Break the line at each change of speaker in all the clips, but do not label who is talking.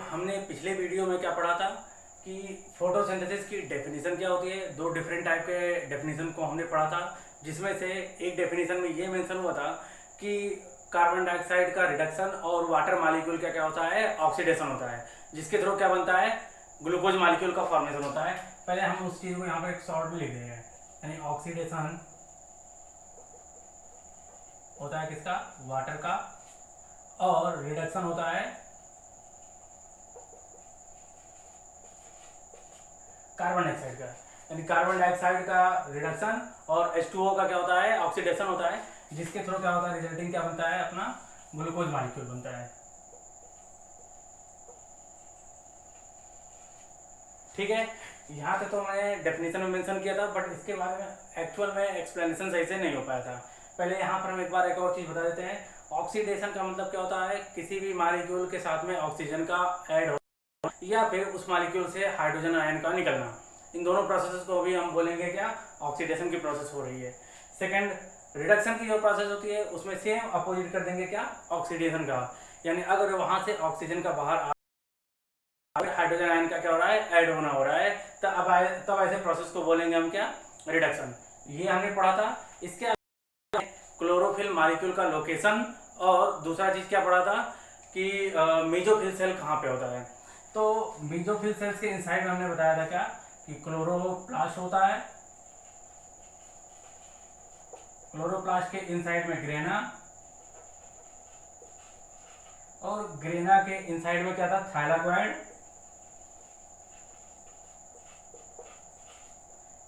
हमने पिछले वीडियो में क्या पढ़ा था कि फोटोसिंथेसिस की डेफिनेशन क्या होती है। दो डिफरेंट टाइप के डेफिनेशन को हमने पढ़ा था, जिसमें से एक डेफिनेशन में ये मेंशन हुआ था कि कार्बन डाइऑक्साइड का रिडक्शन और वाटर मॉलिक्यूल का क्या होता है, ऑक्सीडेशन होता है, जिसके थ्रू क्या बनता है, ग्लूकोज मॉलिक्यूल का फॉर्मेशन होता है। पहले हम उस चीज को यहाँ पर एक शॉर्ट में लिख देंगे, यानी ऑक्सीडेशन होता है किसका, वाटर का, और रिडक्शन होता है कार्बन डाइऑक्साइड का। यानी कार्बन डाइऑक्साइड का रिडक्शन और H2O का क्या होता है, ऑक्सीडेशन होता है, जिसके थ्रू क्या होता है, रिजल्टिंग क्या बनता है, अपना ग्लूकोज मॉलिक्यूल बनता है। ठीक है, यहाँ तक तो मैंने डेफिनेशन में मेंशन किया था, बट इसके बारे में एक्चुअल में एक्सप्लेनेशन सही से नहीं हो पाया था। पहले यहाँ पर हम एक बार एक और चीज़ बता देते हैं। ऑक्सीडेशन का मतलब क्या होता है, किसी भी मॉलिक्यूल के साथ में ऑक्सीजन का ऐड हो या फिर उस मॉलिक्यूल से हाइड्रोजन आयन का निकलना। इन दोनों प्रोसेस को भी हम बोलेंगे क्या, ऑक्सीडेशन की प्रोसेस हो रही है। सेकंड, रिडक्शन की जो प्रोसेस होती है उसमें सेम अपोजिट कर देंगे क्या, ऑक्सीडेशन का। यानी अगर वहां से ऑक्सीजन का बाहर हाइड्रोजन आयन का क्या हो रहा है, ऐड होना हो रहा है, तब ऐसे प्रोसेस को बोलेंगे हम क्या, रिडक्शन। ये हमने पढ़ा था। इसके क्लोरोफिल मॉलिक्यूल का लोकेशन, और दूसरा चीज क्या पढ़ा था कि मेसोफिल सेल कहाँ पे होता है। तो मेसोफिल सेल्स के इनसाइड में हमने बताया था क्या कि क्लोरोप्लास्ट होता है, क्लोरोप्लास्ट के इनसाइड में ग्रेना, और ग्रेना के इनसाइड में क्या था, थाइलाकोइड,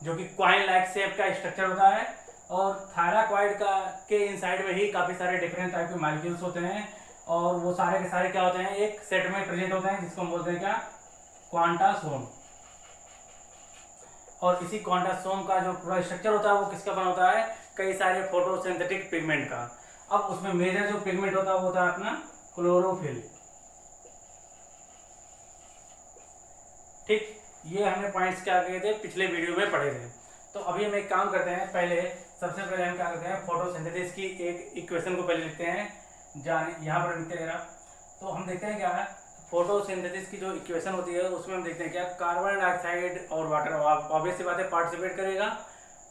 जो कि क्वाइन लाइक शेप का स्ट्रक्चर होता है। और थायराक्वाइड का के इनसाइड में ही काफी सारे डिफरेंट टाइप के मॉलिक्यूल्स होते हैं, और वो सारे के सारे क्या होते हैं, एक सेट में प्रेजेंट होते हैं, जिसको हम बोलते हैं क्या, क्वांटासोम। और इसी क्वांटासोम का जो पूरा स्ट्रक्चर होता है वो किसका बना होता है, कई सारे फोटोसिंथेटिक पिगमेंट का। अब उसमें मेजर जो पिगमेंट होता है वो होता है अपना क्लोरोफिल। ठीक, ये हमने पॉइंट्स क्या किए थे, पिछले वीडियो में पढ़े थे। तो अभी हम एक काम करते हैं, सबसे पहले हम क्या करते हैं, फोटोसिंथेसिस की एक इक्वेशन को पहले लिखते हैं। यहाँ पर लिखते हैं, तो हम देखते हैं क्या है, फोटोसिंथेसिस की जो इक्वेशन होती है उसमें हम देखते हैं क्या, कार्बन डाइऑक्साइड और वाटर ऑब्वियस सी बात है पार्टिसिपेट करेगा।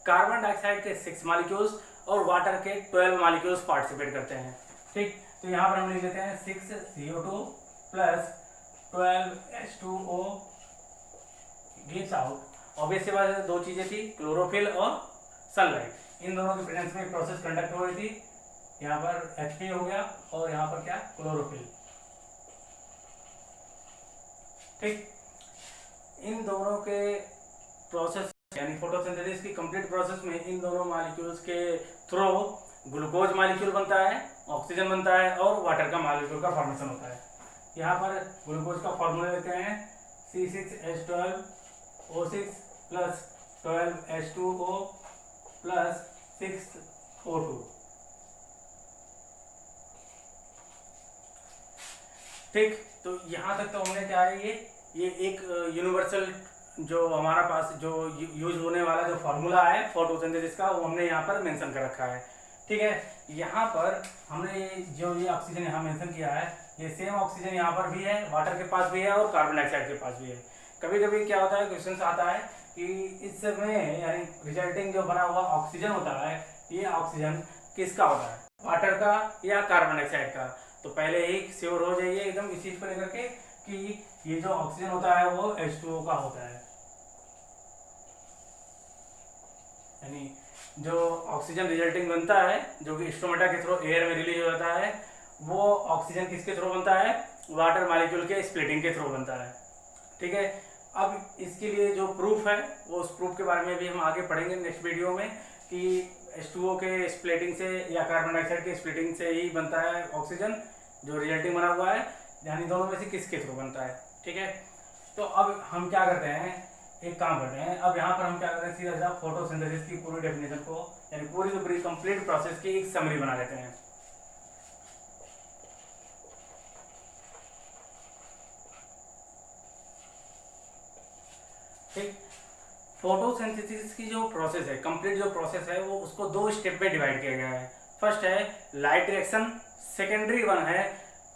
कार्बन डाइऑक्साइड के 6 मॉलिक्यूल्स और वाटर के 12 मॉलिक्यूल्स पार्टिसिपेट करते हैं। ठीक, तो यहाँ पर हम लिख लेते हैं 6CO2 plus 12H2O gives out. Obvious सी बात है, दो चीजें थी, क्लोरोफिल और सनलाइट। इन दोनों के प्रेजेंस में प्रोसेस कंडक्ट हो रही थी। यहाँ पर H हो गया और यहाँ पर क्या, क्लोरोफिल। ठीक, इन दोनों के प्रोसेस यानी फोटोसिंथेसिस की कंप्लीट प्रोसेस में इन दोनों मॉलिक्यूल्स के थ्रू ग्लूकोज मॉलिक्यूल बनता है, ऑक्सीजन बनता है, और वाटर का मॉलिक्यूल का फॉर्मेशन होता है। यहाँ पर ग्लूकोज का फॉर्मूला लेते हैं C6H12O6 plus 12H2O plus 6O2। ठीक, तो यहाँ तक तो हमने क्या है, ये एक यूनिवर्सल जो हमारा पास जो यूज होने वाला जो फॉर्मूला है फोटोसिंथेसिस का, वो हमने यहाँ पर मेंशन कर रखा है। ठीक है, यहाँ पर हमने जो ये ऑक्सीजन यहाँ मेंशन किया है, ये सेम ऑक्सीजन यहाँ पर भी है, वाटर के पास भी है और कार्बन डाइऑक्साइड के पास भी है। कभी कभी क्या होता है, क्वेश्चन आता है कि इसमें यानी रिजल्टिंग जो बना हुआ ऑक्सीजन होता है, ये ऑक्सीजन किसका होता है, वाटर का या कार्बन डाइऑक्साइड का। तो पहले ही श्योर हो जाइए एकदम इस चीज को लेकर के कि ये जो ऑक्सीजन होता है वो H2O का होता है। यानी जो ऑक्सीजन रिजल्टिंग बनता है, जो कि स्टोमेटा के थ्रू एयर में रिलीज हो जाता है, वो ऑक्सीजन किसके थ्रू बनता है, वाटर मॉलिक्यूल के स्प्लिटिंग के थ्रू बनता है। ठीक है, अब इसके लिए जो प्रूफ है, वो उस प्रूफ के बारे में भी हम आगे पढ़ेंगे नेक्स्ट वीडियो में, कि H2O के स्प्लिटिंग से या कार्बन डाइऑक्साइड के स्प्लिटिंग से ही बनता है ऑक्सीजन, जो रिजल्टिंग बना हुआ है, यानी दोनों में से किसके थ्रू बनता है। ठीक है, तो अब हम क्या करते हैं, एक काम करते हैं, अब यहाँ पर हम क्या करते हैं, सीधा फोटोसिंथेसिस की पूरी डेफिनेशन को, यानी पूरी की पूरी कंप्लीट प्रोसेस की एक समरी बना लेते हैं। ठीक, फोटोसिंथेसिस की जो प्रोसेस है, कंप्लीट जो प्रोसेस है, वो उसको 2 स्टेप में डिवाइड किया गया है। फर्स्ट है लाइट रिएक्शन, सेकेंडरी वन है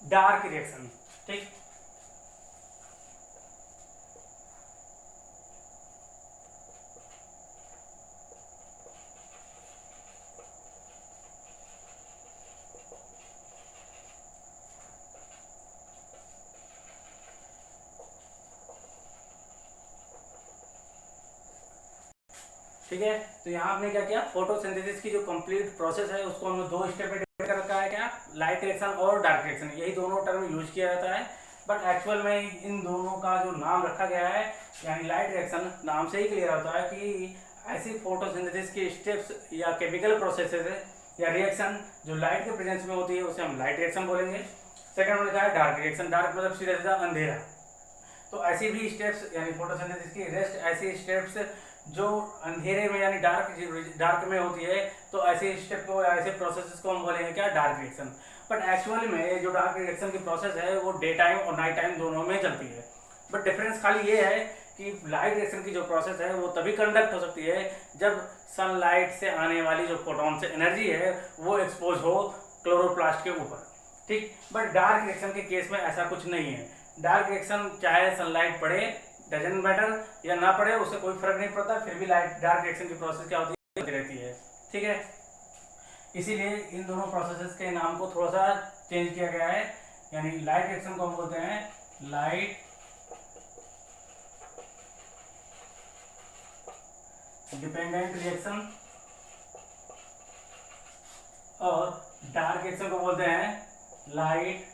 डार्क रिएक्शन। ठीक, ठीक है। तो यहाँ हमने क्या किया, फोटोसिंथेसिस की जो कंप्लीट प्रोसेस है उसको हमने दो स्टेप में डिवाइड कर रखा है, क्या, लाइट रिएक्शन और डार्क रिएक्शन, यही दोनों टर्म यूज किया जाता है। बट एक्चुअल में इन दोनों का जो नाम रखा गया है, यानी लाइट रिएक्शन नाम से ही क्लियर होता है कि ऐसी फोटोसिंथेसिस की स्टेप्स या केमिकल प्रोसेसेस या रिएक्शन जो लाइट के प्रेजेंस में होती है उसे हम लाइट रिएक्शन बोलेंगे। सेकंड में लिखा है डार्क रिएक्शन, डार्क मतलब सीधा सीधा अंधेरा। तो ऐसी भी स्टेप्स यानी फोटोसिंथेसिस की रेस्ट ऐसी स्टेप्स जो अंधेरे में यानी डार्क में होती है, तो ऐसे स्टेप को ऐसे प्रोसेसेस को हम बोलेंगे क्या, डार्क रिएक्शन। बट एक्चुअली में जो डार्क रिएक्शन की प्रोसेस है वो डे टाइम और नाइट टाइम दोनों में चलती है। बट डिफरेंस खाली ये है कि लाइट रिएक्शन की जो प्रोसेस है वो तभी कंडक्ट हो सकती है जब सनलाइट से आने वाली जो फोटोन से एनर्जी है वो एक्सपोज हो क्लोरोप्लास्ट के ऊपर, ठीक। बट डार्क रिएक्शन के केस में ऐसा कुछ नहीं है। डार्क रिएक्शन चाहे सनलाइट पड़े डजंट मैटर या ना पड़े, उससे कोई फर्क नहीं पड़ता, फिर भी डार्क रिएक्शन की प्रोसेस क्या होती रहती है, ठीक है। इसीलिए इन दोनों प्रोसेसेस के नाम को थोड़ा सा चेंज किया गया है, यानी लाइट रिएक्शन को हम बोलते हैं लाइट डिपेंडेंट रिएक्शन और डार्क रिएक्शन को बोलते हैं लाइट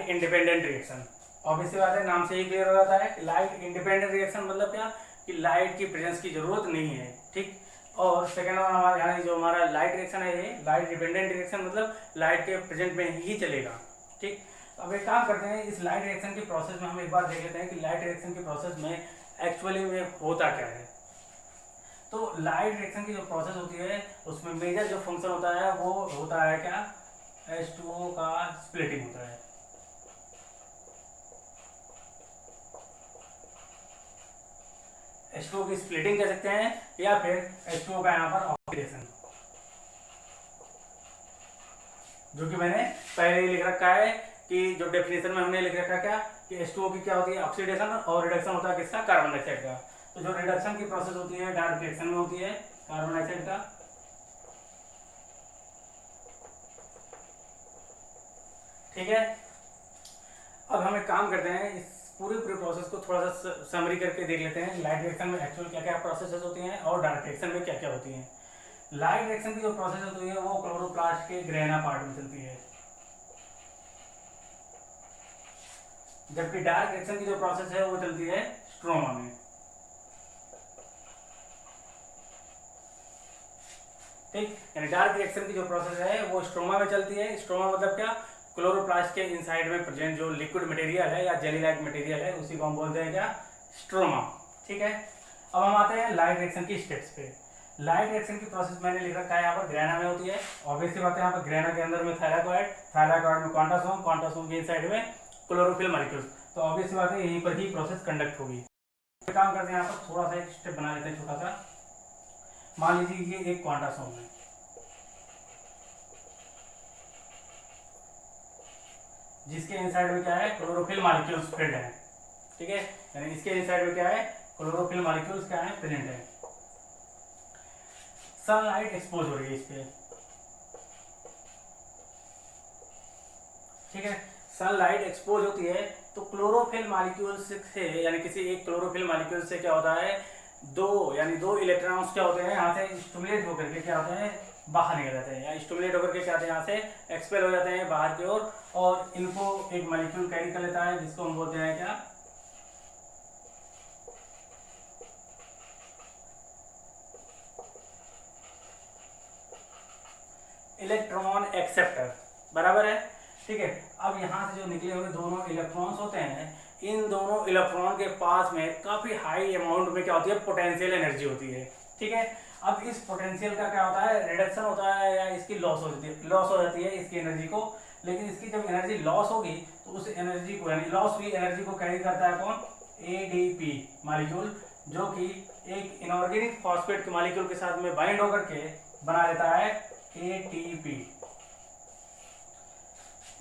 इंडिपेंडेंट रिएक्शन। ऑब्वियसली बात है, नाम से ही क्लियर हो जाता है। लाइट इंडिपेंडेंट रिएक्शन मतलब क्या, कि लाइट की प्रेजेंस की जरूरत नहीं है, ठीक। और सेकेंड हमारा यहाँ जो हमारा लाइट रिएक्शन है ये लाइट डिपेंडेंट रिएक्शन मतलब लाइट के प्रेजेंट में ही चलेगा, ठीक। अब एक काम करते हैं, इस लाइट रिएक्शन की प्रोसेस में हम एक बार देख लेते हैं कि लाइट रिएक्शन की प्रोसेस में एक्चुअली में होता क्या है। तो लाइट रिएक्शन की जो प्रोसेस होती है उसमें मेजर जो फंक्शन होता है वो होता है क्या, H2O का स्प्लिटिंग होता है। H2O की स्प्लिटिंग कह सकते हैं या फिर H2O का यहाँ पर ऑक्सीडेशन, जो कि मैंने पहले ही लिख रखा है कि जो डेफिनेशन में हमने लिख रखा है क्या, कि H2O की क्या होती है, ऑक्सीडेशन, और रिडक्शन होता है किसका, कार्बन डाइऑक्साइड का। तो जो रिडक्शन की प्रोसेस होती है डार्क रिएक्शन में होती है कार्बन डाइऑक्साइड का, ठीक है। अब हम एक काम करते हैं, इस पूरी प्रोसेस को थोड़ा सा समरी करके देख लेते हैं। लाइट रिएक्शन में एक्चुअल क्या क्या प्रोसेसेस होती हैं और डार्क रिएक्शन में क्या क्या होती हैं। लाइट रिएक्शन की जो प्रोसेस होती है वो क्लोरोप्लास्ट के ग्रेना पार्ट में चलती है, जबकि डार्क रिएक्शन की जो प्रोसेस है वो चलती है स्ट्रोमा में, ठीक। यानी डार्क रिएक्शन की जो प्रोसेस है वो स्ट्रोमा में चलती है। स्ट्रोमा मतलब क्या, क्लोरोप्लास्ट के इनसाइड में प्रेजेंट जो लिक्विड मटेरियल है या जेली लाइक मटेरियल है उसी को हम बोलते हैं क्या, स्ट्रोमा, ठीक है। अब हम आते हैं लाइट रिएक्शन की स्टेप्स पे। लाइट रिएक्शन की प्रोसेस मैंने लिख रखा है यहाँ पर ग्रेना में होती है। ऑब्वियसली बात है, यहाँ पर ग्रेना के अंदर में थायराकॉइड, थायराकॉइड में क्वांटासोम, क्वांटासोम के इनसाइड में क्लोरोफिल मॉलिक्यूल्स, तो ऑब्वियसली बात है यहीं पर ही प्रोसेस कंडक्ट होगी। काम करते हैं यहाँ पर थोड़ा सा एक स्टेप बना लेते हैं छोटा सा। मान लीजिए ये एक क्वांटासोम है, जिसके इनसाइड में क्या है, क्लोरोफिल मॉलिक्यूल्स प्रेजेंट है, ठीक है। यानी इसके इनसाइड में क्या है, क्लोरोफिल मॉलिक्यूल्स क्या है, प्रेजेंट है। सनलाइट एक्सपोज हो रही है इस पे, ठीक है। सनलाइट एक्सपोज होती है तो क्लोरोफिल मॉलिक्यूल्स से यानी किसी एक क्लोरोफिल मॉलिक्यूल से क्या होता है, दो इलेक्ट्रॉन्स क्या होते हैं यहाँ से स्टिमुलेट होकर के क्या होते हैं, बाहर निकल जाते हैं, या स्टिमुलेट होकर के क्या होते हैं यहाँ से एक्सपेल हो जाते हैं बाहर की ओर, और इनको एक मॉलिक्यूल कैरी कर लेता है जिसको हम बोलते हैं क्या, इलेक्ट्रॉन एक्सेप्टर, बराबर है, ठीक है। अब यहाँ से जो निकले हुए दोनों इलेक्ट्रॉन्स होते हैं, इन दोनों इलेक्ट्रॉन के पास में काफी हाई अमाउंट में क्या होती है, पोटेंशियल एनर्जी होती है, ठीक है। अब इस पोटेंशियल का क्या होता है, रिडक्शन होता है या इसकी लॉस हो जाती है इसकी एनर्जी को। लेकिन इसकी जब एनर्जी लॉस होगी तो उस एनर्जी को यानी लॉस हुई एनर्जी को कैरी करता है कौन, ADP मॉलिक्यूल, जो कि एक इनऑर्गेनिक फॉस्फेट के मॉलिक्यूल के साथ में बाइंड होकर के बना लेता है ATP,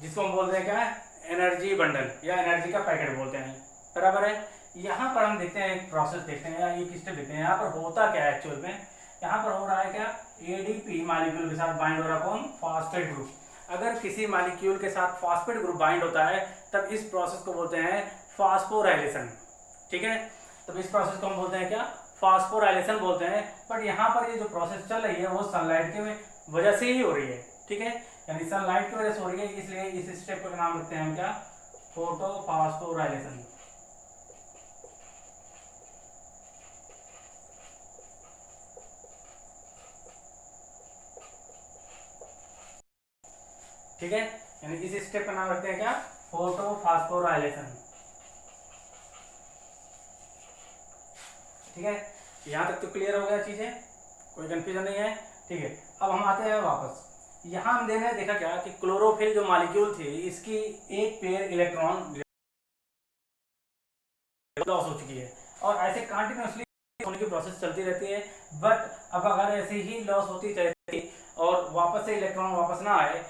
जिसको हम बोलते हैं क्या, एनर्जी बंडल या एनर्जी का पैकेट बोलते हैं, बराबर है। यहाँ पर हम देखते हैं एक प्रोसेस देखते हैं या एक स्टेप देखते हैं, यहाँ पर होता क्या है एक्चुअल में, यहाँ पर हो रहा है क्या, ADP मॉलिक्यूल के साथ बाइंड हो रहा है कौन, फॉस्फेट ग्रुप। अगर किसी मॉलिक्यूल के साथ फॉस्फेट ग्रुप बाइंड होता है तब इस प्रोसेस को बोलते हैं फॉस्फोराइलेशन। ठीक है, तब इस प्रोसेस को हम बोलते हैं क्या, फॉस्फोराइलेशन बोलते हैं। बट यहाँ पर ये जो प्रोसेस चल रही है वो सनलाइट की वजह से ही हो रही है। ठीक है, यानी सनलाइट की वजह से हो रही है, इसलिए इस स्टेप का नाम रखते हैं हम क्या, फोटोफॉस्फोराइलेशन। ठीक है, यानी इस स्टेप का नाम रखते हैं क्या, फोटोफॉस्फोराइलेशन। ठीक है, यहां तक तो क्लियर हो गया चीजें, कोई कंफ्यूजन नहीं है। ठीक है, अब हम आते हैं वापस। यहां हम देखा क्या कि क्लोरोफिल जो मॉलिक्यूल थी इसकी एक पेयर इलेक्ट्रॉन लॉस हो चुकी है और ऐसे कंटिन्यूसली होने की प्रोसेस चलती रहती है। बट अब अगर ऐसे ही लॉस होती रहती और वापस से इलेक्ट्रॉन वापस ना आए,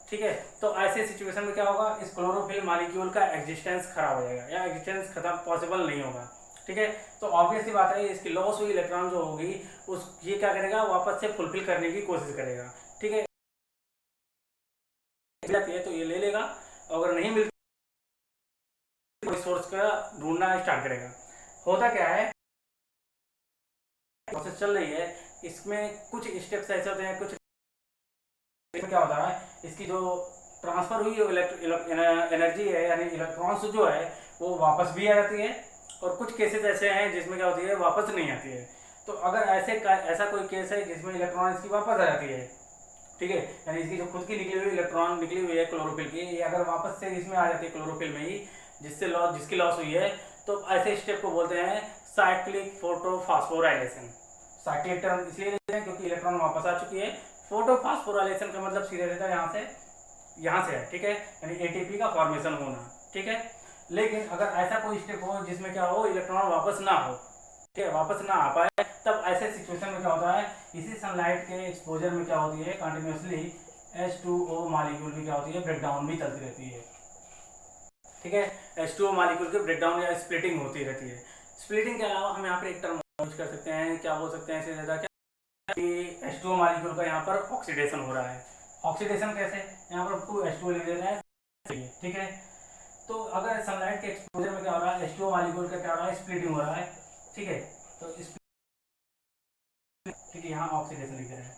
ठीक है, तो ऐसे सिचुएशन में क्या होगा, इस क्लोरोफिल मॉलिक्यूल का एग्जिस्टेंस खराब हो जाएगा या एग्जिस्टेंस खत्म पॉसिबल नहीं होगा। ठीक है, तो ऑब्वियस सी बात है इसकी लॉस हुई इलेक्ट्रॉन जो होगी उस ये क्या करेगा, वापस से फुलफिल करने की कोशिश करेगा। ठीक है, जाती है तो ये ले लेगा, अगर नहीं मिलती सोर्स का ढूंढना स्टार्ट करेगा। होता क्या है, प्रोसेस चल रही है, इसमें कुछ स्टेप्स ऐसे होते हैं, कुछ क्या होता है, इसकी जो ट्रांसफर हुई एनर्जी है यानी इलेक्ट्रॉन्स जो है वो वापस भी आ जाती है और कुछ केसेस ऐसे हैं जिसमें क्या होती है, वापस नहीं आती है। तो अगर ऐसा कोई केस है जिसमें इलेक्ट्रॉन इसकी वापस आ जाती है, ठीक है, यानी इसकी जो खुद की निकली हुई इलेक्ट्रॉन निकली हुई है क्लोरोफिल की, ये अगर वापस से इसमें आ जाती है क्लोरोफिल में ही जिसकी लॉस हुई है, तो ऐसे स्टेप को बोलते हैं साइक्लिक फोटोफॉस्फोराइलेशन। साइक्लिक टर्म इसलिए लेते हैं क्योंकि इलेक्ट्रॉन वापस आ चुकी है। फोटोफॉस्फोराइलेशन का मतलब सीधे सीधा यहाँ से है। ठीक है, यानी एटीपी का फॉर्मेशन होना। ठीक है, लेकिन अगर ऐसा कोई स्टेप हो जिसमें क्या हो, इलेक्ट्रॉन वापस ना हो, ठीक है, वापस ना आ पाए, तब ऐसे सिचुएशन में क्या होता है, इसी सनलाइट के एक्सपोजर में क्या होती है, कंटिन्यूसली H2O मॉलिक्यूल की क्या होती है, ब्रेकडाउन भी चलती रहती है। ठीक है, H2O मॉलिक्यूल की ब्रेकडाउन या स्प्लिटिंग होती रहती है। स्प्लिटिंग के अलावा हम यहाँ पर एक टर्म यूज कर सकते हैं, क्या बोल सकते हैं, इससे ज़्यादा क्या कि H2O मॉलिक्यूल का यहाँ पर ऑक्सीडेशन हो रहा है। ऑक्सीडेशन कैसे, यहाँ पर आपको H2O लिख देना है। ठीक है, तो अगर सनलाइट के एक्सपोजर में क्या हो रहा है, H2O मॉलिक्यूल का क्या हो रहा है, स्प्लिटिंग हो रहा है। ठीक है, तो ठीक है, यहाँ ऑक्सीडेशन लिख रहे हैं।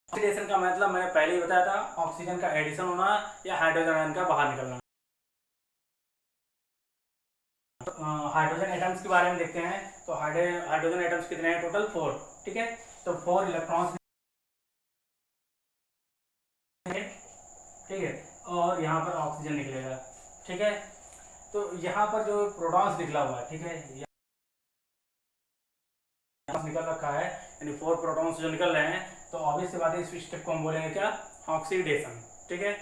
ऑक्सीडेशन का मतलब मैंने पहले ही बताया था, ऑक्सीजन का एडिशन होना या हाइड्रोजन आयन का बाहर निकलना। हाइड्रोजन एटम्स के बारे में देखते हैं, तो हाइड्रोजन एटम्स कितने हैं, टोटल 4। ठीक है, तो 4 इलेक्ट्रॉन्स, ठीक है, और यहाँ पर ऑक्सीजन निकलेगा। ठीक है, तो यहाँ पर जो प्रोटॉन्स निकला हुआ है, ठीक है, निकल रखा है, यानी 4 प्रोटॉन्स जो निकल रहे हैं, तो ऑब्वियस सी बात है इस स्टेप को हम बोलेंगे क्या, ऑक्सीडेशन। ठीक है,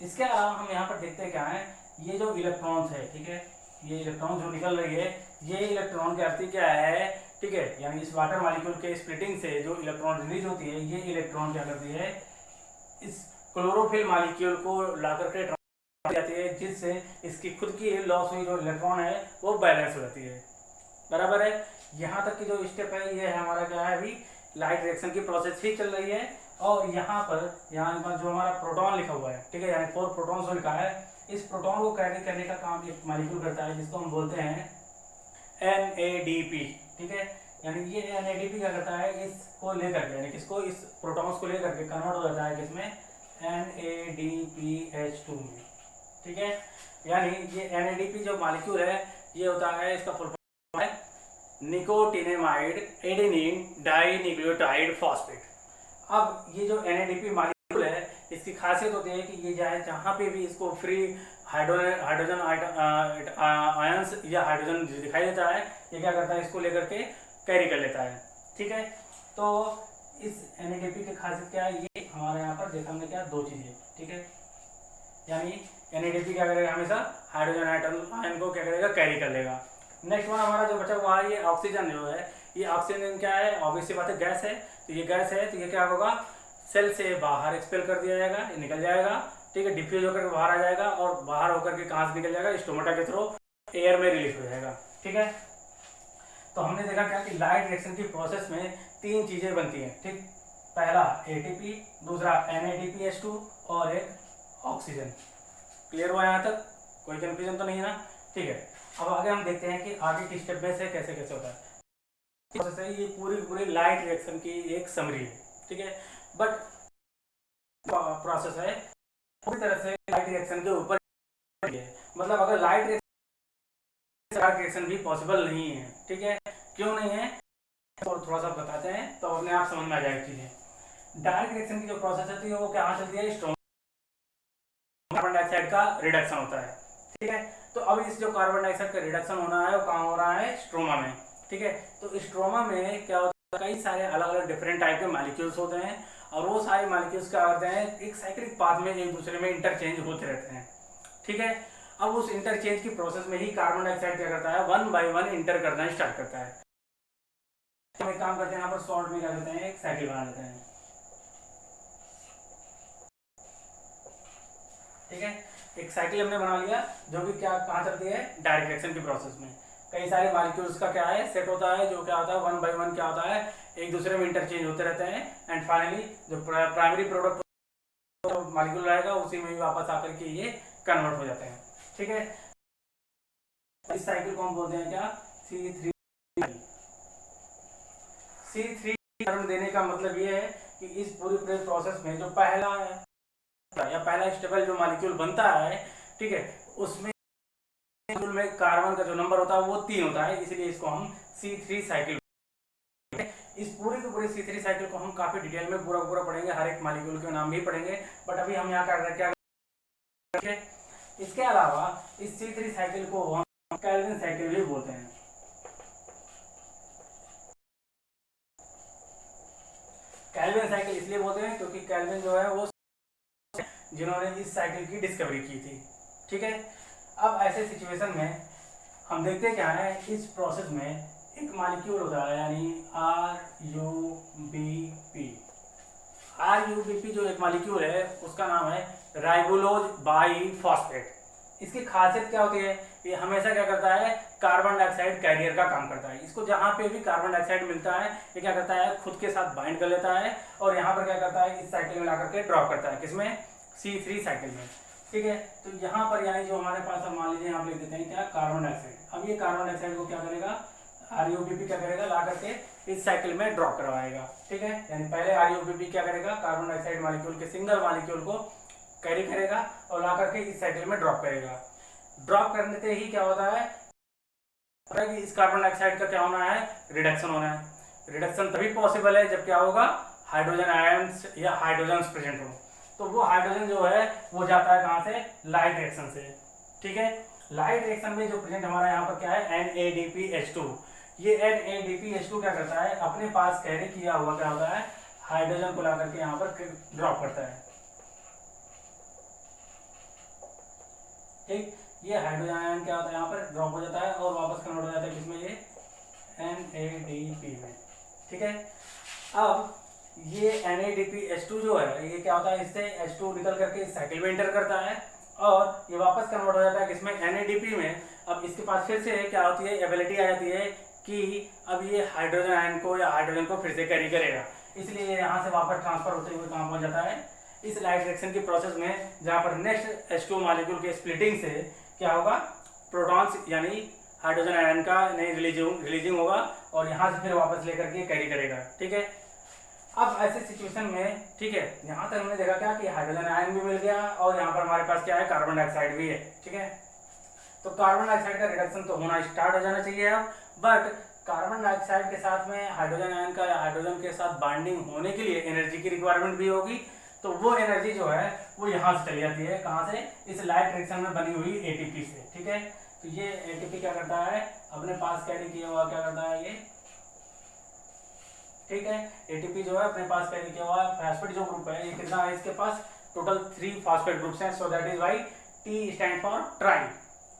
इसके अलावा हम यहाँ पर देखते हैं क्या है, ये जो इलेक्ट्रॉन्स है, ठीक है, ये इलेक्ट्रॉन जो निकल रही है, ये इलेक्ट्रॉन की अर्थ क्या है, ठीक है, यानी इस वाटर मॉलिक्यूल के स्प्लिटिंग से जो इलेक्ट्रॉन रिलीज होती है, ये इलेक्ट्रॉन क्या करती है, इस क्लोरोफिल मॉलिक्यूल को लाकर के जाती है, जिससे इसकी खुद की लॉस हुई जो इलेक्ट्रॉन है वो बैलेंस हो जाती है। बराबर है, यहाँ तक की जो स्टेप है ये है हमारा क्या है, अभी लाइट रिएक्शन की प्रोसेस ही चल रही है। और यहाँ पर जो हमारा प्रोटॉन लिखा हुआ है, ठीक है, यानी 4 प्रोटॉन जो लिखा है, इस प्रोटॉन को कैरी करने का काम एक मॉलिक्यूल करता है जिसको हम बोलते हैं NADP। ठीक है, यानी ये NADP क्या करता है, इसको लेकर के, यानी किसको, इस प्रोटॉन्स को लेकर के कन्वर्ट हो जाता है किसमें, NADPH2 में। ठीक है, यानी ये NADP जो मॉलिक्यूल है ये होता है, इसका फुल फॉर्म है निकोटिनेमाइड एडेनिन डाइन्यूक्लियोटाइड फॉस्फेट। अब ये जो NADP मॉलिक्यूल है, इसकी खासियत होती है कि ये जहाँ पे भी इसको फ्री हाइड्रोजन आयंस या हाइड्रोजन दिखाई देता है, ये क्या करता है, इसको लेकर के कैरी कर लेता है। ठीक है, तो इस NADP की खासियत क्या है, ये हमारे यहाँ पर देखा हमने क्या, 2 चीज़ें। ठीक है, यानी NADP क्या करेगा, हमेशा हाइड्रोजन आयन को क्या करेगा, कैरी कर लेगा। नेक्स्ट वन हमारा जो बचा हुआ है, ये ऑक्सीजन जो है, ये ऑक्सीजन क्या है, ऑब्वियस सी बात है गैस है, तो ये गैस है, तो ये क्या होगा, सेल से बाहर एक्सपेल कर दिया जाएगा, ये निकल जाएगा। ठीक है, डिफ्यूज होकर के बाहर आ जाएगा और बाहर होकर के कहाँ से निकल जाएगा, स्टोमेटा के थ्रू एयर में रिलीज हो जाएगा। ठीक है, तो हमने देखा क्या कि लाइट रिएक्शन की प्रोसेस में 3 चीज़ें बनती हैं। ठीक, पहला एटीपी, दूसरा NADPH2 और एक ऑक्सीजन। क्लियर हुआ यहाँ तक? कोई कंफ्यूजन तो नहीं है ना? ठीक है, अब आगे हम देखते हैं कि आगे की स्टेप में से कैसे कैसे होता है। प्रोसेस है, ये पूरी पूरी लाइट रिएक्शन की एक समरी है, ठीक है। बट प्रोसेस है पूरी तरह से लाइट रिएक्शन के ऊपर है, मतलब अगर लाइट रिएक्शन भी पॉसिबल नहीं है, ठीक है। क्यों नहीं है तो थोड़ा सा बताते हैं तो अपने आप समझ में आ जाएगी चीजें। डायरेक्ट रिएक्शन की जो प्रोसेस होती है वो कहाँ चलती है? स्ट्रोमा, कार्बन डाइऑक्साइड का रिडक्शन होता है, ठीक है। तो अब इस जो कार्बन डाइऑक्साइड का रिडक्शन होना है वो कहाँ हो रहा है? स्ट्रोमा में, ठीक है। तो स्ट्रोमा में क्या होता है? कई सारे अलग अलग डिफरेंट टाइप के मॉलिक्यूल्स होते हैं और वो सारे मॉलिक्यूल्स क्या करते हैं? एक साइक्लिक पाथ में एक दूसरे में इंटरचेंज होते रहते हैं, ठीक है। अब उस इंटरचेंज की प्रोसेस में ही कार्बन डाइऑक्साइड क्या करता है? वन बाय वन इंटर करना स्टार्ट करता है। हम एक काम करते हैं, यहाँ पर शॉर्ट में क्या करते हैं? एक साइकिल बना लेते हैं, ठीक है। एक साइकिल हमने बना लिया जो कि क्या कहाँ चलती है? डायरेक्ट रिएक्शन की प्रोसेस में कई सारे मॉलिक्यूल्स का क्या है? सेट होता है, जो क्या होता है? वन बाय वन क्या होता है? एक दूसरे में इंटरचेंज होते रहते हैं एंड फाइनली जो प्राइमरी प्रोडक्ट मॉलिक्यूल रहेगा उसी में भी वापस आकर के ये कन्वर्ट हो जाते हैं, ठीक है। इस साइकिल को हम बोलते हैं क्या? C3। C3 टर्म देने का मतलब ये है कि इस पूरी प्रोसेस में जो पहला या पहला स्टेबल जो मॉलिक्यूल बनता है, ठीक है, उसमें में कार्बन का जो नंबर होता है वो 3 होता है, इसलिए इसको हम C3 साइकिल। इस पूरी की पूरी C3 साइकिल को हम काफी डिटेल में पूरा पूरा पढ़ेंगे, हर एक मॉलिक्यूल के नाम भी पढ़ेंगे, बट अभी हम यहाँ कर रहे हैं क्या? इसके अलावा इस C3 साइकिल को हम केल्विन साइकिल भी बोलते हैं। केल्विन साइकिल इसलिए बोलते हैं क्योंकि केल्विन जो है वो जिन्होंने इस साइकिल की डिस्कवरी की थी, ठीक है। अब ऐसे सिचुएशन में हम देखते क्या है? इस प्रोसेस में एक मॉलिक्यूल होता है यानी RUBP जो एक मॉलिक्यूल है उसका नाम है राइबोलोज बाइफॉस्फेट। इसकी खासियत क्या होती है? ये हमेशा क्या करता है? कार्बन डाइऑक्साइड कैरियर का काम करता है। इसको जहां पे भी कार्बन डाइऑक्साइड मिलता है ये क्या करता है? खुद के साथ बाइंड कर लेता है और यहाँ पर क्या करता है? इस साइकिल में ला करके ड्रॉप करता है, किसमें? C3 साइकिल में, ठीक है। तो यहाँ पर यानी जो हमारे पास मान लीजिए यहाँ पे लिख देते हैं क्या? Carbon dioxide. अब ये कार्बन डाइऑक्साइड को क्या करेगा? RUBP क्या करेगा? ला करके इस साइकिल में ड्रॉप करवाएगा, ठीक है। यानी पहले RUBP क्या करेगा? कार्बन डाइऑक्साइड मॉलिक्यूल के सिंगल मॉलिक्यूल को कैरी करेगा और ला करके इस साइकिल में ड्रॉप करेगा। ड्रॉप करने से ही क्या होता है कि इस कार्बन डाइऑक्साइड का क्या होना है? रिडक्शन होना है। रिडक्शन तभी पॉसिबल है जब क्या होगा? हाइड्रोजन आयंस या हाइड्रोजन प्रेजेंट हो। तो वो हाइड्रोजन जो है वो जाता है कहाँ से? लाइट रिएक्शन से, ठीक है। लाइट रिएक्शन में जो प्रेजेंट हमारा यहाँ पर क्या है? NADPH2। ये NADPH2 क्या करता है? अपने पास कैरी किया हुआ क्या होता है? हाइड्रोजन को ला करके यहाँ पर ड्रॉप करता है, ठीक। ये हाइड्रोजन आयन क्या होता है? यहाँ पर ड्रॉप हो जाता है और वापस कन्वर्ट हो जाता है किसमें? ये NADP में, ठीक है। अब ये NADPH2 जो है ये क्या होता है? इससे H2 निकल करके इस साइकिल में एंटर करता है और ये वापस कन्वर्ट हो जाता है किसमें? NADP में। अब इसके पास फिर से क्या होती है? एबिलिटी आ जाती है कि अब ये हाइड्रोजन आयन को या हाइड्रोजन को फिर से कैरी करेगा, इसलिए यहाँ से वापस ट्रांसफर होते हुए कहाँ पहुँच जाता है? इस लाइट रिएक्शन की प्रोसेस में, जहाँ पर नेक्स्ट H2 मॉलिक्यूल के स्प्लिटिंग से क्या होगा? प्रोटॉन्स यानी हाइड्रोजन आयन का नहीं रिलीजिंग होगा और यहाँ से फिर वापस लेकर के कैरी करेगा, ठीक है। अब ऐसे सिचुएशन में, ठीक है, यहाँ तक हमने देखा क्या कि हाइड्रोजन आयन भी मिल गया और यहाँ पर हमारे पास क्या है? कार्बन डाइऑक्साइड भी है, ठीक है। तो कार्बन डाइऑक्साइड का रिडक्शन तो होना स्टार्ट हो जाना चाहिए अब, बट कार्बन डाइऑक्साइड के साथ में हाइड्रोजन आयन का या हाइड्रोजन के साथ बाइंडिंग होने के लिए एनर्जी की रिक्वायरमेंट भी होगी। तो वो एनर्जी जो है वो यहाँ से चली जाती है, कहाँ से? इस लाइट रिएक्शन में बनी हुई ATP से, ठीक है। तो ये ATP क्या करता है? अपने पास कैरी किया हुआ क्या करता है ये, ठीक है। ATP जो है अपने पास कैरी किया हुआ फास्फेट जो ग्रुप है, ये कितना है इसके पास? टोटल 3 फास्फेट ग्रुप्स हैं, so that is why T stand for tri,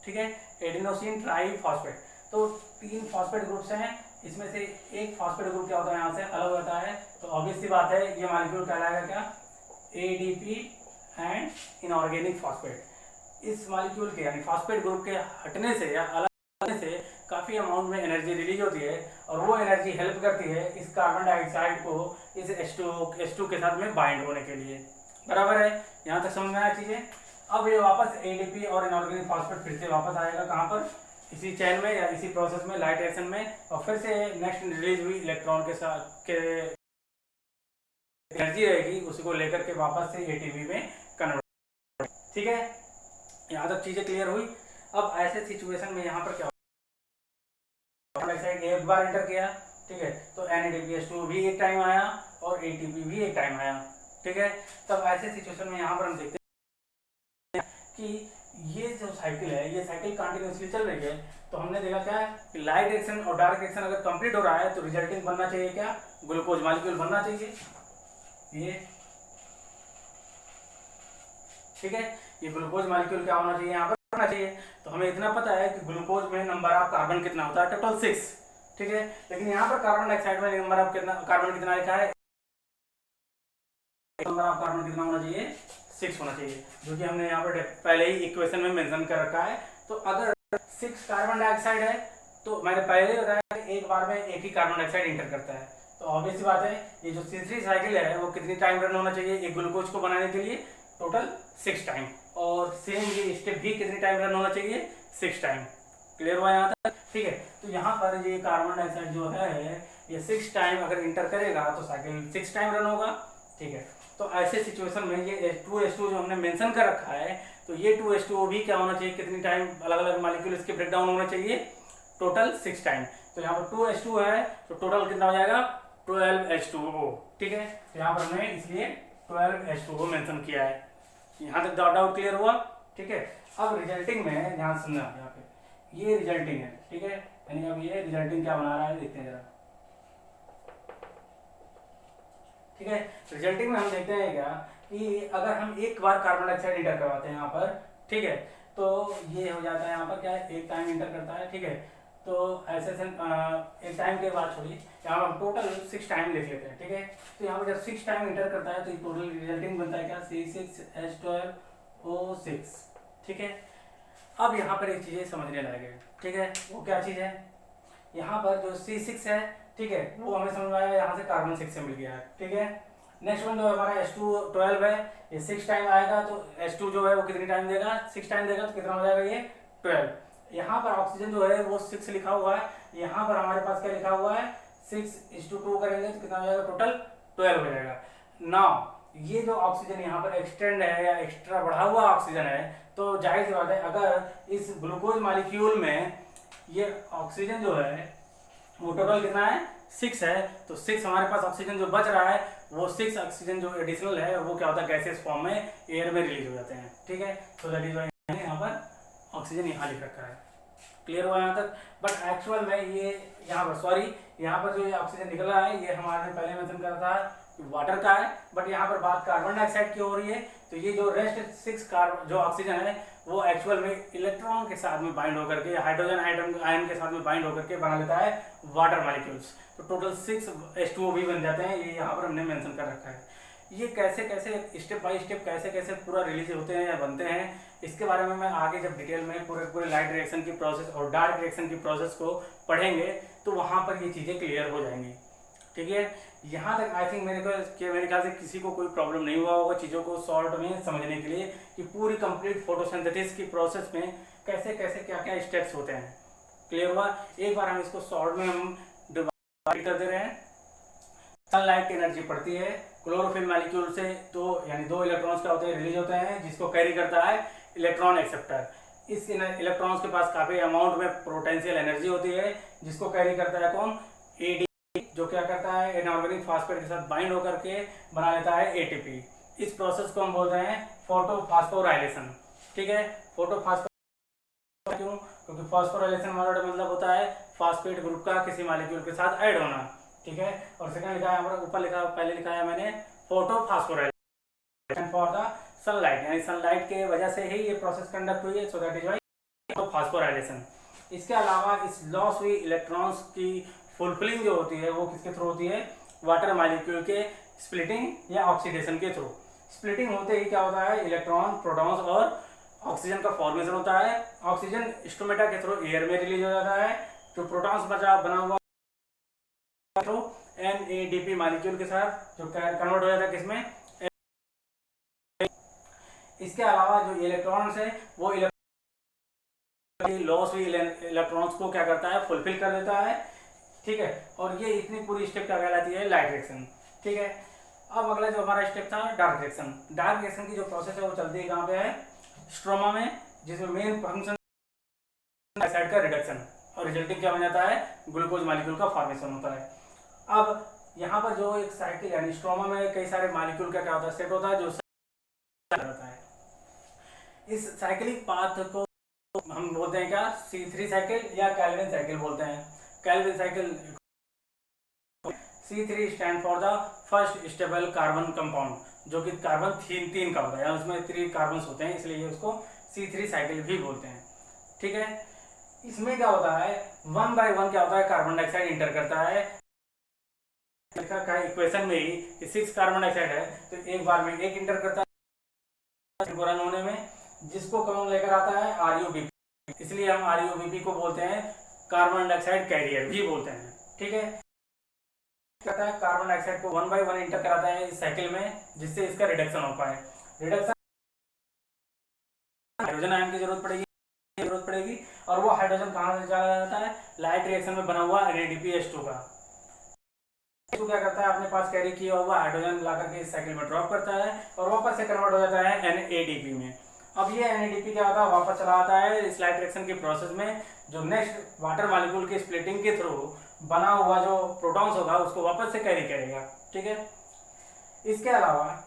ठीक है, एडिनोसिन ट्राई फास्फेट। तो 3 फास्फेट ग्रुप्स हैं, इसमें से एक फास्फेट ग्रुप क्या होता है? यहाँ से अलग होता है, तो ऑब्वियस सी बात है ये मॉलिक्यूल कहलाएगा क्या? ADP and inorganic phosphate. इस मॉलिक्यूल के यानी फास्फेट ग्रुप के हटने से या अलग होने से काफी काफ़ी अमाउंट में एनर्जी रिलीज होती है और वो एनर्जी हेल्प करती है इस कार्बन डाइऑक्साइड को इस H2 के साथ में बाइंड होने के लिए। बराबर है, यहाँ तक समझ में आया चीज़ें। अब ये वापस ADP और इनऑर्गेनिक फॉस्फेट फिर से वापस आएगा कहाँ पर, इसी चैन में या इसी प्रोसेस में, लाइट रिएक्शन में, और फिर से नेक्स्ट रिलीज हुई इलेक्ट्रॉन के साथ के एनर्जी रहेगी उसी को लेकर के वापस से ATP में कन्वर्ट। ठीक है, यहाँ तक चीज़ें क्लियर हुई। अब ऐसे सिचुएशन में यहाँ पर क्या डाइऑक्साइड एक बार एंटर किया, ठीक है, तो NADPH2 भी एक टाइम आया और ATP भी एक टाइम आया। ठीक है, तब ऐसे सिचुएशन में यहाँ पर हम देखते हैं कि ये जो साइकिल है ये साइकिल कंटिन्यूसली चल रही है। तो हमने देखा क्या है कि लाइट रिएक्शन और डार्क रिएक्शन अगर कंप्लीट हो रहा है तो रिजल्टिंग बनना चाहिए क्या, ग्लूकोज मॉलिक्यूल बनना चाहिए ये। ठीक है, ये ग्लूकोज मॉलिक्यूल क्या होना चाहिए, यहाँ पर होना चाहिए। तो हमें इतना पता है कि ग्लूकोज में नंबर ऑफ कार्बन कितना होता है, टोटल 6। ठीक है, लेकिन यहाँ पर कार्बन डाइऑक्साइड में नंबर ऑफ कार्बन कितना लिखा है, नंबर ऑफ कार्बन कितना होना चाहिए, 6 होना चाहिए, जो कि हमने यहाँ पर पहले ही इक्वेशन में मेंशन कर रखा है। तो अगर 6 कार्बन डाइऑक्साइड है तो मैंने पहले ही बताया कि एक बार में एक ही कार्बन डाइऑक्साइड इंटर करता है। तो ऑब्वियस सी बात है ये जो तीसरी साइकिल है वो कितनी टाइम रन होना चाहिए एक ग्लूकोज को बनाने के लिए, टोटल 6 टाइम। और सेम ये स्टेप भी कितनी टाइम रन होना चाहिए, 6 टाइम। क्लियर हुआ यहाँ तक? ठीक है, तो यहाँ पर ये कार्बन डाइऑक्साइड जो है ये 6 टाइम अगर इंटर करेगा तो साइकिल 6 टाइम रन होगा। ठीक है, तो ऐसे सिचुएशन में ये 2H2 जो हमने मेंशन कर रखा है, तो ये 2H2O भी क्या होना चाहिए, कितनी टाइम अलग अलग मॉलिक्यूल इसके ब्रेकडाउन होना चाहिए, टोटल 6 टाइम। तो यहाँ पर 2H2 है तो टोटल कितना हो जाएगा, 12H2O। ठीक है, तो यहाँ पर हमने इसलिए 12H2O मेंशन किया है। यहाँ तक डाउट क्लियर हुआ? ठीक है, अब रिजल्टिंग में ध्यान सुनना, यहाँ पे ये रिजल्टिंग है। ठीक है, यानी अब ये रिजल्टिंग क्या बना रहा है देखते हैं जरा। ठीक है, रिजल्टिंग में हम देखते हैं क्या कि अगर हम एक बार कार्बन डाइऑक्साइड इंटर करवाते हैं यहाँ पर, ठीक है, तो ये हो जाता है यहाँ पर क्या है, एक टाइम इंटर करता है। ठीक है, तो ऐसे एक टाइम के बाद छोड़िए, यहाँ पर हम टोटल 6 टाइम लिख लेते हैं। ठीक है, तो यहाँ पर जब 6 टाइम इंटर करता है तो टोटल रिजल्टिंग बनता है क्या, C6H12O6। ठीक है, अब यहाँ पर एक चीज़ें समझने लायक है। ठीक है, वो क्या चीज़ है, यहाँ पर जो C6 है, ठीक है, वो हमें समझ में आया यहाँ से कार्बन 6 से मिल गया है। ठीक है, नेक्स्ट वन जो हमारा H212 है, ये 6 टाइम आएगा तो H2 जो है वो कितनी टाइम देगा, 6 टाइम देगा, तो कितना हो जाएगा ये 12। यहाँ पर ऑक्सीजन जो है वो 6 लिखा हुआ है, यहाँ पर हमारे पास क्या लिखा हुआ है, 6:2 करेंगे तो कितना हो जाएगा, टोटल 12 हो जाएगा। नाउ ये जो ऑक्सीजन यहाँ पर एक्सटेंड है या एक्स्ट्रा बढ़ा हुआ ऑक्सीजन है, तो जाहिर सी बात है अगर इस ग्लूकोज मॉलिक्यूल में ये ऑक्सीजन जो है वो टोटल कितना है, 6 है, तो 6 हमारे पास ऑक्सीजन जो बच रहा है वो 6 ऑक्सीजन जो एडिशनल है वो क्या होता है, गैसेस फॉर्म में एयर में रिलीज हो जाते हैं। ठीक है, तो दैट इज व्हाई यहाँ पर ऑक्सीजन यहाँ लिख रखा है। क्लियर हुआ यहाँ तक? बट एक्चुअल में ये यहाँ पर यहाँ पर जो ये ऑक्सीजन निकल रहा है ये हमारे पहले मेंशन कर रहा है वाटर का है, बट यहाँ पर बात कार्बन डाइऑक्साइड की हो रही है। तो ये जो रेस्ट 6 कार्बन जो ऑक्सीजन है वो एक्चुअल में इलेक्ट्रॉन के साथ में बाइंड होकर के हाइड्रोजन आयन के साथ में बाइंड होकर के बना लेता है वाटर मॉलिक्यूल्स। तो टोटल 6 H2O भी बन जाते हैं, ये यहाँ पर हमने मेंशन कर रखा है। ये कैसे कैसे स्टेप बाय स्टेप कैसे कैसे पूरा रिलीज होते हैं या बनते हैं, इसके बारे में मैं आगे जब डिटेल में पूरे लाइट रिएक्शन की प्रोसेस और डार्क रिएक्शन की प्रोसेस को पढ़ेंगे तो वहाँ पर ये चीज़ें क्लियर हो जाएंगी। ठीक है, यहाँ तक आई थिंक मेरे ख्याल से किसी को कोई प्रॉब्लम नहीं हुआ होगा चीज़ों को शॉर्ट में समझने के लिए कि पूरी कंप्लीट फोटोसिंथेसिस की प्रोसेस में कैसे कैसे क्या क्या स्टेप्स होते हैं। क्लियर हुआ? एक बार हम इसको शॉर्ट में हम डिवाइड कर दे रहे हैं। सनलाइट की एनर्जी पड़ती है क्लोरोफिल मॉलिक्यूल से, तो यानी 2 इलेक्ट्रॉन्स क्या होते हैं, रिलीज होते हैं, जिसको कैरी करता है इलेक्ट्रॉन एक्सेप्टर। इस इलेक्ट्रॉन्स के पास काफ़ी अमाउंट में पोटेंशियल एनर्जी होती है, जिसको कैरी करता है कौन, AD, जो क्या करता है इनऑर्गेनिक फॉस्फेट के साथ बाइंड होकर के बना लेता है ATP। इस प्रोसेस को हम बोलते हैं फोटोफॉस्फोराइलेशन। ठीक है, फोटोफॉस्फोराइलेशन क्यों, क्योंकि फॉस्फोराइलेशन वर्ड मतलब होता है फॉस्फेट ग्रुप का किसी मॉलिक्यूल के साथ ऐड होना। ठीक है, और सेकंड लिखा है हमारा ऊपर लिखा, पहले लिखा है मैंने फोटोफॉस्फोराइलेशन फॉर द सनलाइट, यानी सनलाइट के वजह से ही ये प्रोसेस कंडक्ट हुई है, सो दैट इज व्हाई फॉस्फोराइलेशन। इसके अलावा इस लॉस हुई इलेक्ट्रॉन्स की फुलफिलिंग जो होती है वो किसके थ्रू होती है, वाटर मॉलिक्यूल के स्प्लिटिंग या ऑक्सीडेशन के थ्रू। स्प्लिटिंग होते ही क्या होता है, इलेक्ट्रॉन, प्रोटॉन्स और ऑक्सीजन का फॉर्मेशन होता है। ऑक्सीजन स्टोमेटा के थ्रू एयर में रिलीज हो जाता है, जो प्रोटॉन्स बना हुआ तो NADP मॉलिक्यूल के साथ जो कन्वर्ट हो जाता है किसमें। इसके अलावा जो इलेक्ट्रॉन्स है वो लॉस हुई इलेक्ट्रॉन्स को क्या करता है, फुलफिल कर देता है। ठीक है, और ये इतनी पूरी स्टेप क्या कहलाती है, लाइट रिएक्शन। ठीक है, अब अगला जो हमारा स्टेप था डार्क रिएक्शन। डार्क रिएक्शन की जो प्रोसेस है वो चलती है कहाँ पे है, स्ट्रोमा में, जिसमें मेन फंक्शन एसिड का रिडक्शन और रिजल्टिंग क्या बन जाता है, ग्लूकोज मॉलिक्यूल का फॉर्मेशन होता है। अब यहाँ पर जो एक साइकिल यानी स्ट्रोमा में कई सारे मॉलिक्यूल का क्या होता है, सेट होता है जो रहता है। इस साइक्लिक पाथ को हम बोलते हैं क्या, C3 साइकिल या कैल्विन साइकिल बोलते हैं। Calvin cycle C3 stand for the first stable carbon compound, जो कि कार्बन तीन का होता है, उसमें 3 कार्बन होते हैं, इसलिए उसको C3 साइकिल भी बोलते हैं। ठीक है, इसमें क्या होता है, 1 by 1 क्या होता है, कार्बन डाइऑक्साइड इंटर करता है। इक्वेशन में ही 6 कार्बन डाइऑक्साइड है तो एक बार में एक इंटर करता है बोरॉन होने में, जिसको कौन लेकर आता है, RuBp, इसलिए हम RuBp को बोलते हैं कार्बन डाइऑक्साइड कैरियर भी बोलते हैं। ठीक है, कहता है कार्बन डाइऑक्साइड को 1 by 1 इंटर कराता है इस साइकिल में, जिससे इसका रिडक्शन हो पाए। रिडक्शन हाइड्रोजन आयन की जरूरत पड़ेगी और वो हाइड्रोजन कहाँ से चला जाता है, लाइट रिएक्शन में बना हुआ NADPH2 का तो क्या करता है, अपने पास कैरी किया हुआ हाइड्रोजन लाकर के इस साइकिल में ड्रॉप करता है और वापस से कन्वर्ट हो जाता है NADP में। अब ये NADP क्या होता है, वापस चला आता है इस लाइट रिएक्शन की प्रोसेस में, जो नेक्स्ट वाटर मॉलिक्यूल की स्प्लिटिंग के थ्रू बना हुआ जो प्रोटॉन्स होगा उसको वापस से कैरी करेगा। ठीक है, इसके अलावा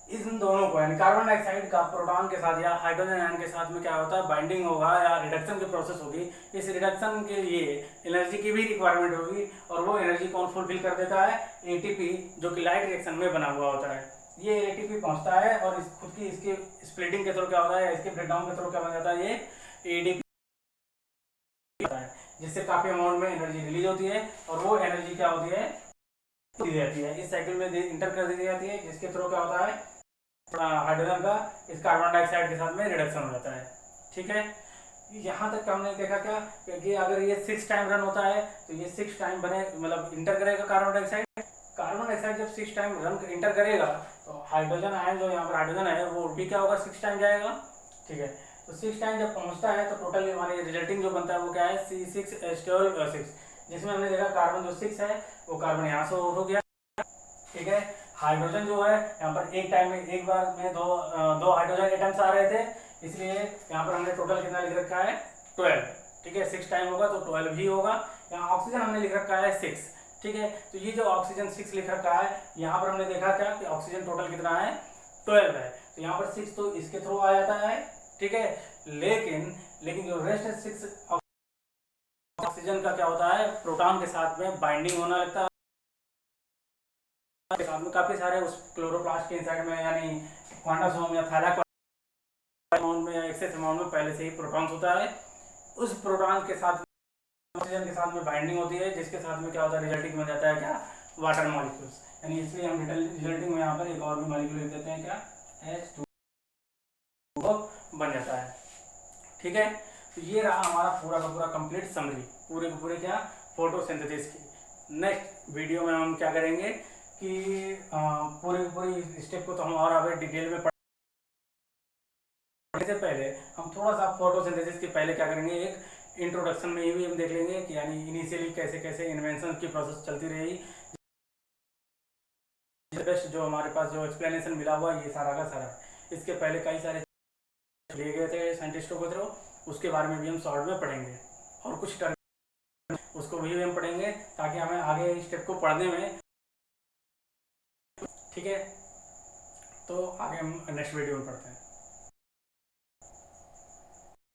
इन दोनों को यानी कार्बन डाइऑक्साइड का प्रोटॉन के साथ या हाइड्रोजन आयन के साथ में क्या होता है, बाइंडिंग होगा या रिडक्शन की प्रोसेस होगी। इस रिडक्शन के लिए एनर्जी की भी रिक्वायरमेंट होगी और वो एनर्जी कौन फुलफिल कर देता है, ATP, जो कि लाइट रिएक्शन में बना हुआ होता है। ये ATP पहुंचता है और खुद की इसकी स्प्लिटिंग के थ्रू क्या होता है, इसके ब्रेकडाउन के थ्रू क्या बन जाता है, ये ADP होता है, जिससे काफी अमाउंट में एनर्जी रिलीज होती है और वो एनर्जी क्या होती है, दी जाती है, इस साइकिल में इंटर कर दी जाती है, जिसके थ्रू क्या होता है, हाइड्रोजन का इस कार्बन डाइऑक्साइड के साथ में रिडक्शन हो जाता है। ठीक है, यहाँ तक हमने देखा क्या कि अगर ये 6 टाइम रन होता है तो ये 6 टाइम बने मतलब इंटर करेगा कार्बन डाइऑक्साइड जब 6 टाइम रन इंटर करेगा तो हाइड्रोजन आयन जो यहाँ पर हाइड्रोजन है वो भी क्या होगा, 6 टाइम जाएगा। ठीक है, तो 6 टाइम जब पहुँचता है तो टोटल हमारे रिजल्टिंग जो बनता है वो क्या है, C6H12O6, जिसमें हमने देखा कार्बन जो 6 है वो कार्बन यहाँ से हो गया। ठीक है, हाइड्रोजन जो है यहाँ पर एक टाइम में एक बार में दो हाइड्रोजन एटम्स आ रहे थे, इसलिए यहाँ पर हमने टोटल कितना लिख रखा है, 12। ठीक है, 6 टाइम होगा तो 12 ही होगा। यहाँ ऑक्सीजन हमने लिख रखा है 6। ठीक है, तो ये जो ऑक्सीजन 6 लिख रखा है, यहाँ पर हमने देखा क्या कि ऑक्सीजन टोटल कितना है, 12 है, तो यहाँ पर 6 तो इसके थ्रू आ जाता है। ठीक है, लेकिन जो रेस्ट 6 ऑक्सीजन का क्या होता है, प्रोटॉन के साथ में बाइंडिंग होना लगता है के साथ में काफी सारे उस क्लोरोप्लास्ट के इनसाइड में यानी क्वांटासोम या थैलाक अमाउंट में या एक्सेस अमाउंट में पहले से ही प्रोटॉन्स होता है। उस प्रोटॉन के साथ ऑक्सीजन के साथ में बाइंडिंग होती है, जिसके साथ में क्या होता है, रिजल्टिंग बन जाता है क्या, वाटर मॉलिक्यूल्स। यानी इसलिए हम रिजल्टिंग में यहाँ पर एक और भी मॉलिक्यूल लिख देते हैं क्या, H2 बन जाता है। ठीक है, तो ये रहा हमारा पूरा का पूरा कंप्लीट समरी, पूरे के पूरे क्या, फोटोसिंथेसिस की। नेक्स्ट वीडियो में हम क्या करेंगे कि पूरी स्टेप को तो हम और आगे डिटेल में पढ़ने से पहले हम थोड़ा सा फोटोसिंथेसिस के पहले क्या करेंगे, एक इंट्रोडक्शन में ये भी हम देख लेंगे कि यानी इनिशियली कैसे कैसे इन्वेंशन की प्रोसेस चलती रही। बेस्ट जो हमारे पास जो एक्सप्लेनेशन मिला हुआ ये सारा का सारा, इसके पहले कई सारे लिए गए थे साइंटिस्टों को थ्रू, उसके बारे में भी हम शॉर्ट में पढ़ेंगे और कुछ उसको भी हम पढ़ेंगे ताकि हमें आगे इस स्टेप को पढ़ने में। ठीक है, तो आगे हम नेक्स्ट वीडियो में पढ़ते हैं।